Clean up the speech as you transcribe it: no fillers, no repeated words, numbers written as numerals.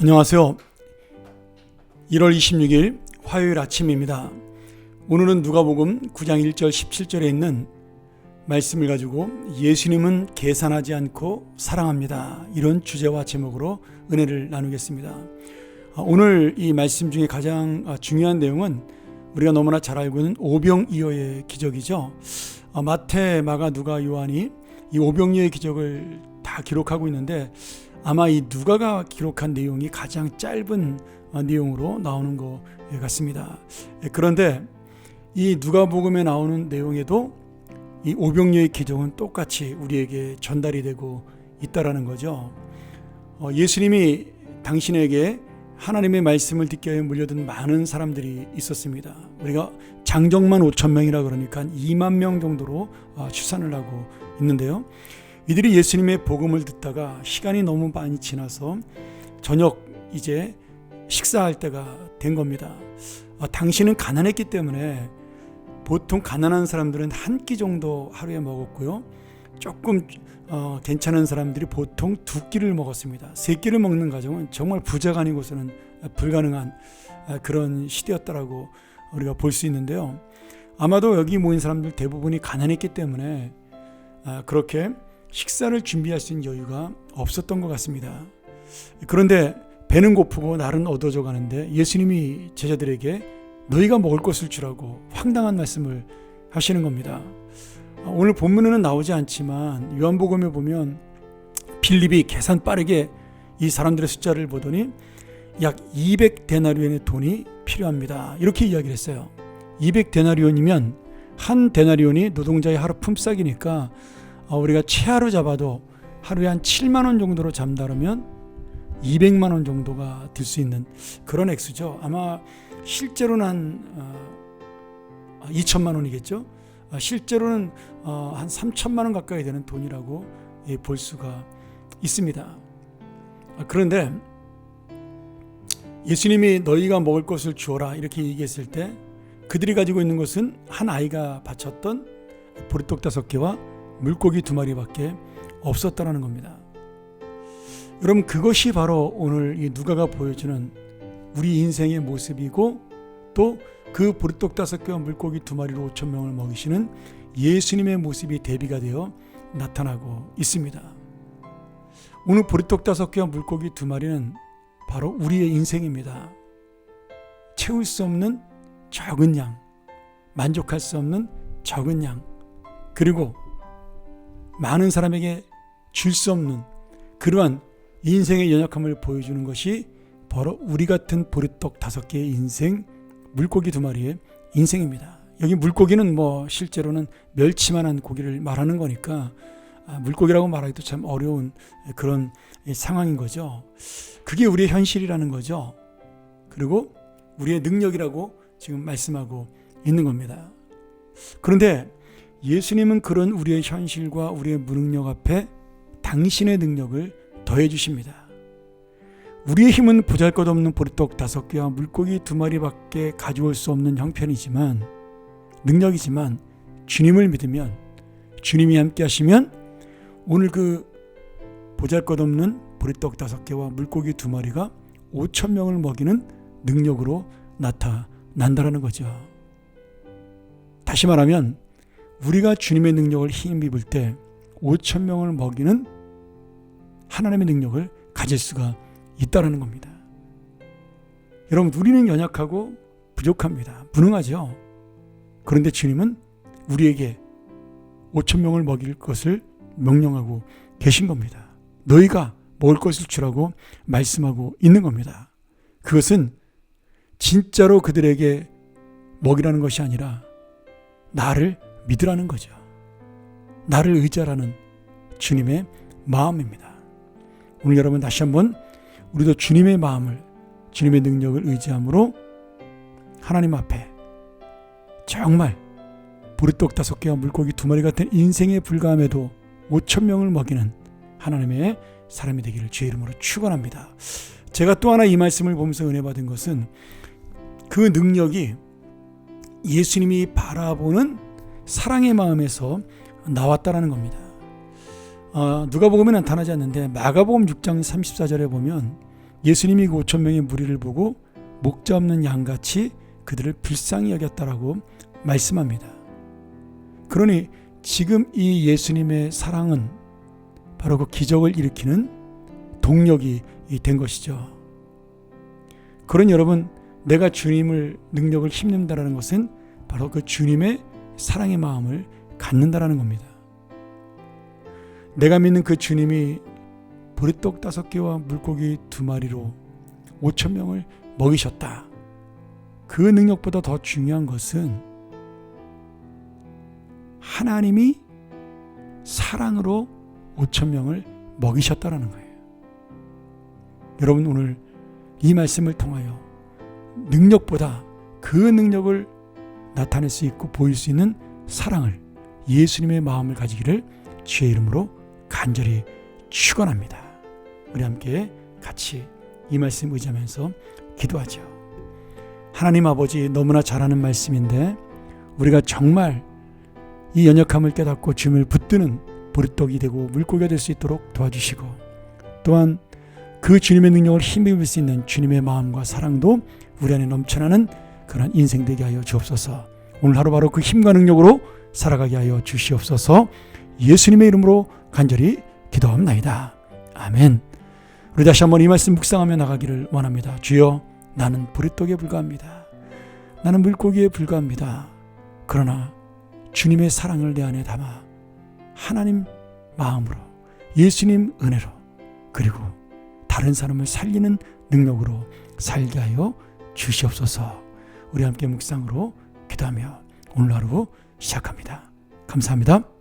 안녕하세요. 1월 26일 화요일 아침입니다. 오늘은 누가복음 9장 1절 17절에 있는 말씀을 가지고 예수님은 계산하지 않고 사랑합니다. 이런 주제와 제목으로 은혜를 나누겠습니다. 오늘 이 말씀 중에 가장 중요한 내용은 우리가 너무나 잘 알고 있는 오병이어의 기적이죠. 마태, 마가, 누가, 요한이 이 오병이어의 기적을 다 기록하고 있는데 아마 이 누가가 기록한 내용이 가장 짧은 내용으로 나오는 것 같습니다. 그런데 이 누가복음에 나오는 내용에도 이 오병이어의 기적은 똑같이 우리에게 전달이 되고 있다라는 거죠. 예수님이 당신에게 하나님의 말씀을 듣기 위해 몰려든 많은 사람들이 있었습니다. 우리가 장정만 5,000명이라 그러니까 2만 명 정도로 추산을 하고 있는데요. 이들이 예수님의 복음을 듣다가 시간이 너무 많이 지나서 저녁 이제 식사할 때가 된 겁니다. 당신은 가난했기 때문에 보통 가난한 사람들은 한 끼 정도 하루에 먹었고요. 조금 괜찮은 사람들이 보통 2끼를 먹었습니다. 3끼를 먹는 가정은 정말 부자가 아니고서는 불가능한 그런 시대였다라고 우리가 볼 수 있는데요. 아마도 여기 모인 사람들 대부분이 가난했기 때문에 그렇게 식사를 준비할 수 있는 여유가 없었던 것 같습니다. 그런데 배는 고프고 날은 어두워져 가는데 예수님이 제자들에게 너희가 먹을 것을 주라고 황당한 말씀을 하시는 겁니다. 오늘 본문에는 나오지 않지만 요한복음에 보면 빌립이 계산 빠르게 이 사람들의 숫자를 보더니 약 200데나리온의 돈이 필요합니다. 이렇게 이야기를 했어요. 200데나리온이면 한 데나리온이 노동자의 하루 품삯이니까 우리가 최하로 잡아도 하루에 한 7만 원 정도로 잡다르면 200만 원 정도가 들 수 있는 그런 액수죠. 아마 실제로는 한 2천만 원이겠죠. 실제로는 한 3천만 원 가까이 되는 돈이라고 볼 수가 있습니다. 그런데 예수님이 너희가 먹을 것을 주어라 이렇게 얘기했을 때 그들이 가지고 있는 것은 한 아이가 바쳤던 보리떡 5개와 물고기 2마리밖에 없었다는 겁니다. 여러분, 그것이 바로 오늘 이 누가가 보여주는 우리 인생의 모습이고 또 그 보리떡 5개와 물고기 2마리로 5,000명을 먹이시는 예수님의 모습이 대비가 되어 나타나고 있습니다. 오늘 보리떡 5개와 물고기 2마리는 바로 우리의 인생입니다. 채울 수 없는 적은 양, 만족할 수 없는 적은 양, 그리고 많은 사람에게 줄 수 없는 그러한 인생의 연약함을 보여주는 것이 바로 우리 같은 보리떡 5개의 인생, 물고기 2마리의 인생입니다. 여기 물고기는 실제로는 멸치만한 고기를 말하는 거니까 물고기라고 말하기도 참 어려운 그런 상황인 거죠. 그게 우리의 현실이라는 거죠. 그리고 우리의 능력이라고 지금 말씀하고 있는 겁니다. 그런데 예수님은 그런 우리의 현실과 우리의 무능력 앞에 당신의 능력을 더해 주십니다. 우리의 힘은 보잘것없는 보리떡 5개와 물고기 2마리밖에 가져올 수 없는 형편이지만 능력이지만 주님을 믿으면 주님이 함께 하시면 오늘 그 보잘것없는 보리떡 5개와 물고기 2마리가 5,000명을 먹이는 능력으로 나타난다는 거죠. 다시 말하면 우리가 주님의 능력을 힘입을 때 5,000명을 먹이는 하나님의 능력을 가질 수가 있다는 겁니다. 여러분, 우리는 연약하고 부족합니다. 무능하죠. 그런데 주님은 우리에게 5,000명을 먹일 것을 명령하고 계신 겁니다. 너희가 먹을 것을 주라고 말씀하고 있는 겁니다. 그것은 진짜로 그들에게 먹이라는 것이 아니라 나를 믿으라는 거죠. 나를 의지하라는 주님의 마음입니다. 오늘 여러분 다시 한번 우리도 주님의 마음을, 주님의 능력을 의지함으로 하나님 앞에 정말 보리떡 5개와 물고기 2마리 같은 인생에 불과함에도 5,000명을 먹이는 하나님의 사람이 되기를 주의 이름으로 축원합니다. 제가 또 하나 이 말씀을 보면서 은혜 받은 것은 그 능력이 예수님이 바라보는 사랑의 마음에서 나왔다라는 겁니다. 누가복음에 나타나지 않는데 마가복음 6장 34절에 보면 예수님이 그 5천 명의 무리를 보고 목자 없는 양같이 그들을 불쌍히 여겼다라고 말씀합니다. 그러니 지금 이 예수님의 사랑은 바로 그 기적을 일으키는 동력이 된 것이죠. 그러니 여러분, 내가 주님을 능력을 힘낸다라는 것은 바로 그 주님의 사랑의 마음을 갖는다라는 겁니다. 내가 믿는 그 주님이 보리떡 5개와 물고기 2마리로 5천 명을 먹이셨다. 그 능력보다 더 중요한 것은 하나님이 사랑으로 5천 명을 먹이셨다라는 거예요. 여러분, 오늘 이 말씀을 통하여 능력보다 그 능력을 나타낼 수 있고 보일 수 있는 사랑을, 예수님의 마음을 가지기를 주의 이름으로 간절히 축원합니다. 우리 함께 같이 이 말씀 의지하면서 기도하죠. 하나님 아버지, 너무나 잘 아는 말씀인데 우리가 정말 이 연약함을 깨닫고 주님을 붙드는 보리떡이 되고 물고기가 될 수 있도록 도와주시고, 또한 그 주님의 능력을 힘입을 수 있는 주님의 마음과 사랑도 우리 안에 넘쳐나는 그런 인생 되게 하여 주옵소서. 오늘 하루 바로 그 힘과 능력으로 살아가게 하여 주시옵소서. 예수님의 이름으로 간절히 기도합나이다. 아멘. 우리 다시 한번 이 말씀 묵상하며 나가기를 원합니다. 주여, 나는 보리떡에 불과합니다. 나는 물고기에 불과합니다. 그러나 주님의 사랑을 내 안에 담아 하나님 마음으로, 예수님 은혜로, 그리고 다른 사람을 살리는 능력으로 살게 하여 주시옵소서. 우리 함께 묵상으로 기도하며 오늘 하루 시작합니다. 감사합니다.